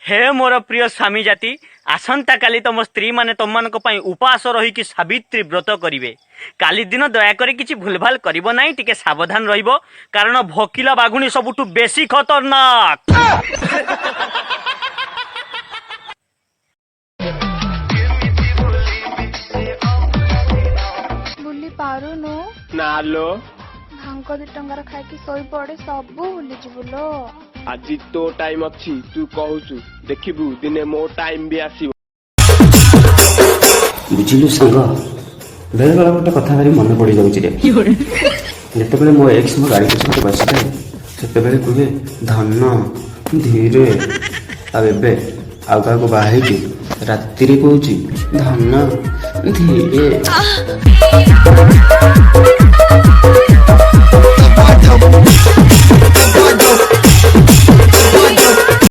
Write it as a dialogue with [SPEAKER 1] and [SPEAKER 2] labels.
[SPEAKER 1] हे मोर प्रिय स्वामी जाति आसंता काली तुम स्त्री माने तुम मान उपास रही सावित्री व्रत करिवे। काली दिन दयाकोरी किछि भूलभाल करिवो नाही, टिके सावधान रहिबो कारण भोकिला बागुणी सबुठु बेसी खतरनाक।
[SPEAKER 2] बुली पारुनु
[SPEAKER 3] नालो
[SPEAKER 2] भांग 2 टंगार खाइकी सोई पड़े सब भूली जिबुलो।
[SPEAKER 3] आज तो टाइम अच्छी तू कहूचु देखिबू दिने मो टाइम भी आसीबो।
[SPEAKER 4] बुझिलु संग बेले बेले गोटे कथा भारी मन पड़ जाउछि रे। जेतेबेले मो एक्स मो गाड़ी पछे बसिଥାଏ सेतेबेले कुहे धन धीरे आ एबे आउ काको बाहेकी रात्रि कहूछि धन धीरे।